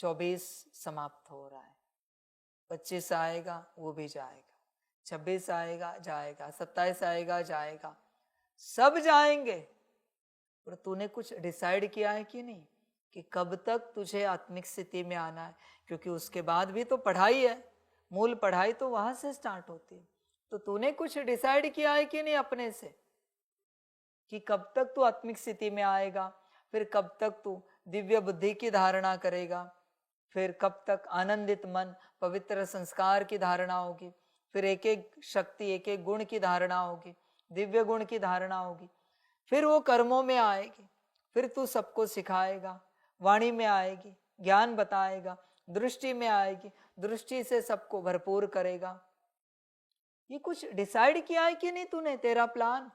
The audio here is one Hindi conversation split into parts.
24 समाप्त हो रहा है, 25 आएगा वो भी जाएगा, 26 आएगा जाएगा, 27 आएगा जाएगा, सब जाएंगे। पर तूने कुछ डिसाइड किया है कि नहीं कि कब तक तुझे आत्मिक स्थिति में आना है? क्योंकि उसके बाद भी तो पढ़ाई है, मूल पढ़ाई तो वहां से स्टार्ट होती है। तो तूने कुछ डिसाइड किया है कि नहीं अपने से कि कब तक तू आत्मिक स्थिति में आएगा, फिर कब तक तू दिव्य बुद्धि की धारणा करेगा, फिर कब तक आनंदित मन पवित्र संस्कार की धारणा होगी, फिर एक एक शक्ति एक एक गुण की धारणा होगी, दिव्य गुण की धारणा होगी, फिर वो कर्मों में आएगी, फिर तू सबको सिखाएगा, वाणी में आएगी, ज्ञान बताएगा, दृष्टि में आएगी, दृष्टि से सबको भरपूर करेगा। ये कुछ डिसाइड किया है कि नहीं तूने? तेरा प्लान,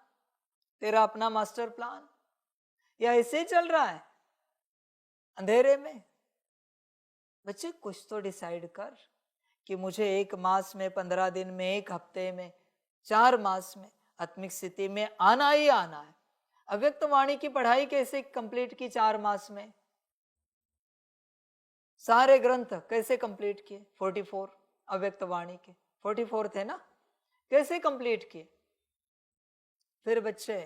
तेरा अपना मास्टर प्लान, या ऐसे ही चल रहा है अंधेरे में? बच्चे कुछ तो डिसाइड कर कि मुझे 1 मास में, 15 दिन में, 1 हफ्ते में, 4 मास में आत्मिक स्थिति में आना ही आना है। अव्यक्त वाणी की पढ़ाई कैसे कंप्लीट की 4 मास में? सारे ग्रंथ कैसे कंप्लीट किए? 44 अव्यक्त वाणी के 44 थे ना, कैसे कंप्लीट किए? फिर बच्चे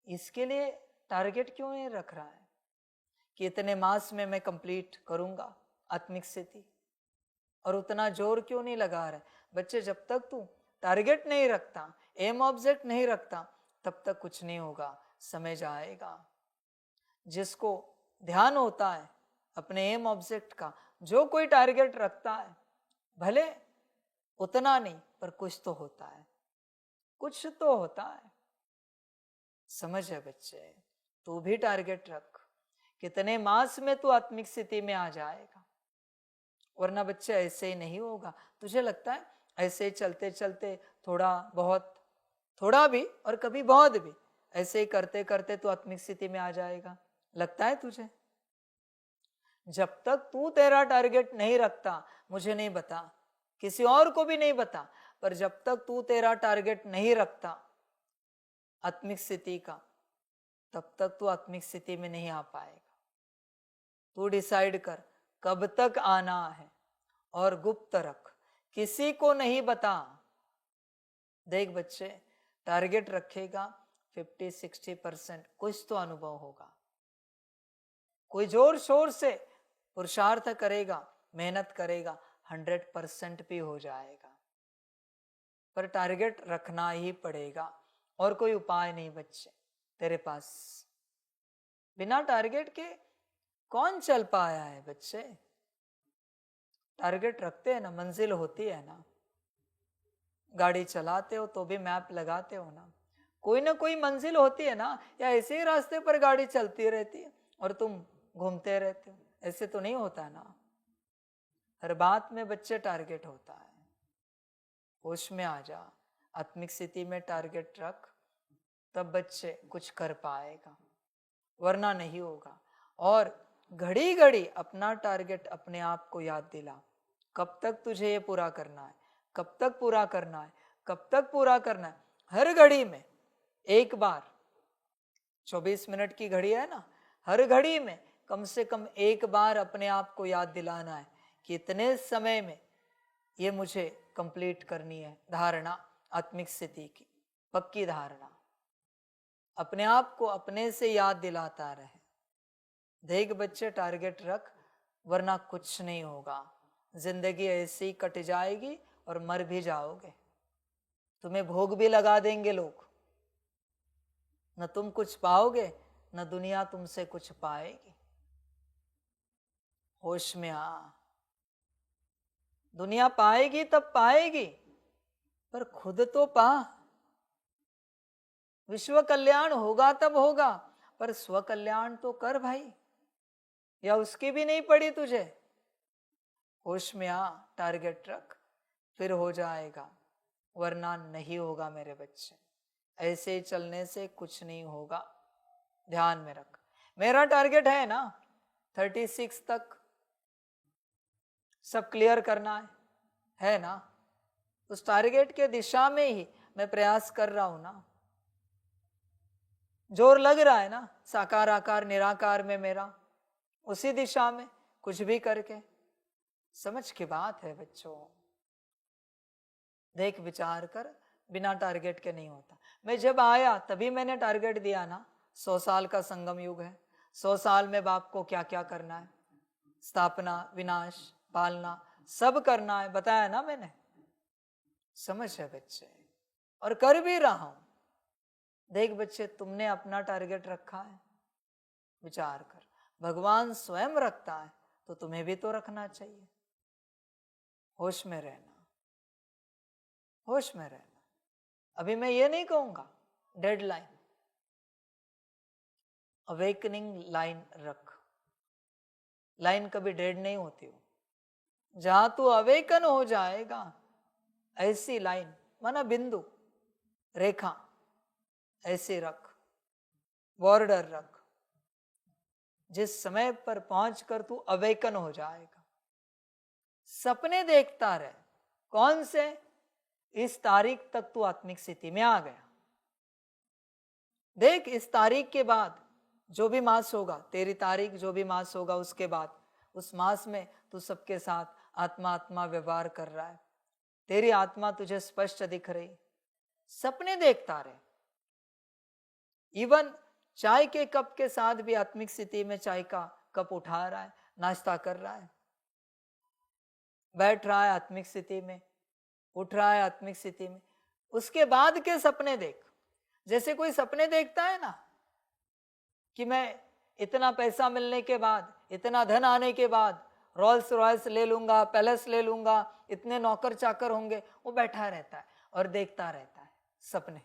इसके लिए टारगेट क्यों नहीं रख रहा है कि इतने मास में मैं कंप्लीट करूंगा आत्मिक स्थिति, और उतना जोर क्यों नहीं लगा रहा है? बच्चे जब तक तू टारगेट नहीं रखता, एम ऑब्जेक्ट नहीं रखता, तब तक कुछ नहीं होगा। समय जाएगा। जिसको ध्यान होता है अपने एम ऑब्जेक्ट का, जो कोई टारगेट रखता है, भले उतना नहीं पर कुछ तो होता है, कुछ तो होता है। समझ है बच्चे? तू भी टारगेट रख, कितने मास में तू आत्मिक स्थिति में आ जाएगा, वरना बच्चे ऐसे ही नहीं होगा। तुझे लगता है ऐसे चलते चलते थोड़ा बहुत, थोड़ा भी और कभी बहुत भी, ऐसे ही करते करते तू आत्मिक स्थिति में आ जाएगा? लगता है तुझे? जब तक तू तेरा टारगेट नहीं रखता, मुझे नहीं बता, किसी और को भी नहीं बता, पर जब तक तू तेरा टारगेट नहीं रखता आत्मिक स्थिति का, तब तक तू आत्मिक स्थिति में नहीं आ पाएगा। तू डिसाइड कर कब तक आना है और गुप्त रख, किसी को नहीं बता। देख बच्चे, टारगेट रखेगा 50-60%, कुछ तो अनुभव होगा। कोई जोर शोर से पुरुषार्थ करेगा, मेहनत करेगा, 100% भी हो जाएगा। पर टारगेट रखना ही पड़ेगा, और कोई उपाय नहीं बच्चे तेरे पास। बिना टारगेट के कौन चल पाया है बच्चे? टारगेट रखते हैं ना, मंजिल होती है ना। गाड़ी चलाते हो तो भी मैप लगाते हो ना, कोई ना कोई मंजिल होती है ना, या ऐसे ही रास्ते पर गाड़ी चलती रहती है और तुम घूमते रहते हो? ऐसे तो नहीं होता ना। हर बात में बच्चे टारगेट होता है। होश में आ जा, आत्मिक स्थिति में टारगेट रख, तब बच्चे कुछ कर पाएगा, वरना नहीं होगा। और घड़ी घड़ी अपना टारगेट अपने आप को याद दिला, कब तक तुझे ये पूरा करना है, कब तक पूरा करना है, कब तक पूरा करना है। हर घड़ी में एक बार, 24 मिनट की घड़ी है ना, हर घड़ी में कम से कम एक बार अपने आप को याद दिलाना है कि इतने समय में ये मुझे कंप्लीट करनी है धारणा आत्मिक स्थिति की, पक्की धारणा। अपने आप को अपने से याद दिलाता रहे। देख बच्चे, टारगेट रख, वरना कुछ नहीं होगा। जिंदगी ऐसी ही कट जाएगी और मर भी जाओगे। तुम्हें भोग भी लगा देंगे लोग, न तुम कुछ पाओगे, न दुनिया तुमसे कुछ पाएगी। होश में आ। दुनिया पाएगी तब पाएगी, पर खुद तो पा। विश्व कल्याण होगा तब होगा, पर स्व कल्याण तो कर भाई, या उसकी भी नहीं पड़ी तुझे? होश में आ, टारगेट रख, फिर हो जाएगा, वरना नहीं होगा मेरे बच्चे। ऐसे ही चलने से कुछ नहीं होगा, ध्यान में रख। मेरा टारगेट है ना 36 तक सब क्लियर करना है ना? उस टारगेट के दिशा में ही मैं प्रयास कर रहा हूं ना। जोर लग रहा है ना साकार आकार निराकार में मेरा, उसी दिशा में कुछ भी करके। समझ की बात है बच्चों। देख विचार कर, बिना टारगेट के नहीं होता। मैं जब आया तभी मैंने टारगेट दिया ना, 100 साल का संगम युग है, 100 साल में बाप को क्या क्या करना है, स्थापना, विनाश, पालना, सब करना है, बताया ना मैंने। समझ है बच्चे, और कर भी रहा हूं। देख बच्चे, तुमने अपना टारगेट रखा है, विचार कर। भगवान स्वयं रखता है तो तुम्हें भी तो रखना चाहिए। होश में रहना, होश में रहना। अभी मैं ये नहीं कहूंगा डेडलाइन, अवेकनिंग लाइन रख। लाइन कभी डेड नहीं होती हो। जहां तू अवेकन हो जाएगा, ऐसी लाइन माना बिंदु, रेखा ऐसे रख, बॉर्डर रख। जिस समय पर पहुंचकर तू अवेकन हो जाएगा, सपने देखता रहे। कौन से? इस तारीख तक तू आत्मिक स्थिति में आ गया। देख, इस तारीख के बाद जो भी मास होगा, तेरी तारीख जो भी मास होगा, उसके बाद उस मास में तू सबके साथ आत्मा आत्मा व्यवहार कर रहा है। तेरी आत्मा तुझे स्पष्ट दिख रही। सपने देखता रहे। इवन चाय के कप के साथ भी आत्मिक स्थिति में चाय का कप उठा रहा है, नाश्ता कर रहा है, बैठ रहा है आत्मिक स्थिति में, उठ रहा है आत्मिक स्थिति में। उसके बाद के सपने देख। जैसे कोई सपने देखता है ना कि मैं इतना पैसा मिलने के बाद, इतना धन आने के बाद रोल्स रॉयल्स ले लूंगा, पैलेस ले लूंगा, इतने नौकर चाकर होंगे, वो बैठा रहता है और देखता रहता है सपने।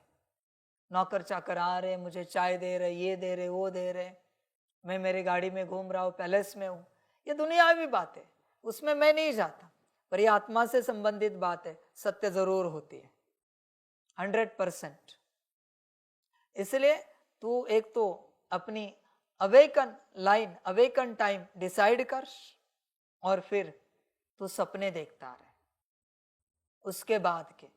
नौकर चाकर आ रहे, मुझे चाय दे रहे, ये दे रहे, वो दे रहे, मैं मेरी गाड़ी में घूम रहा हूँ, पैलेस में हूँ। ये दुनियावी बात है, उसमें मैं नहीं जाता। पर ये आत्मा से संबंधित बात है, सत्य जरूर होती है 100%। इसलिए तू एक तो अपनी awaken line, awaken time decide कर, और फिर तू सपने देखता रहे। उसके बाद के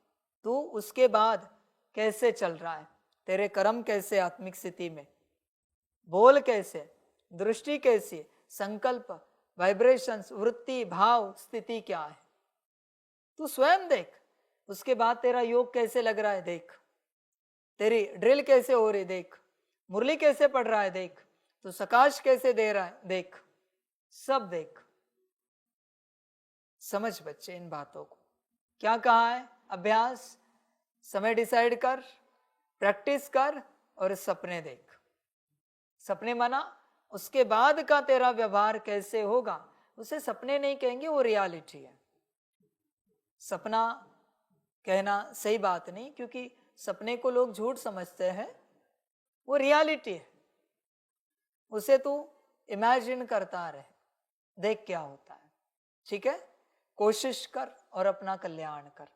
तू उसके बाद कैसे चल रहा है, तेरे कर्म कैसे आत्मिक स्थिति में, बोल कैसे, दृष्टि कैसी, संकल्प, वाइब्रेशंस, वृत्ति, भाव, स्थिति क्या है, तू स्वयं देख। उसके बाद तेरा योग कैसे लग रहा है देख, तेरी ड्रिल कैसे हो रही देख, मुरली कैसे पढ़ रहा है देख, तू सकाश कैसे दे रहा है देख, सब देख। समझ बच्चे इन बातों को। क्या कहा है? अभ्यास, समय डिसाइड कर, प्रैक्टिस कर और सपने देख। सपने माना उसके बाद का तेरा व्यवहार कैसे होगा, उसे सपने नहीं कहेंगे, वो रियलिटी है। सपना कहना सही बात नहीं, क्योंकि सपने को लोग झूठ समझते हैं, वो रियलिटी है। उसे तू इमेजिन करता रहे, देख क्या होता है। ठीक है, कोशिश कर और अपना कल्याण कर।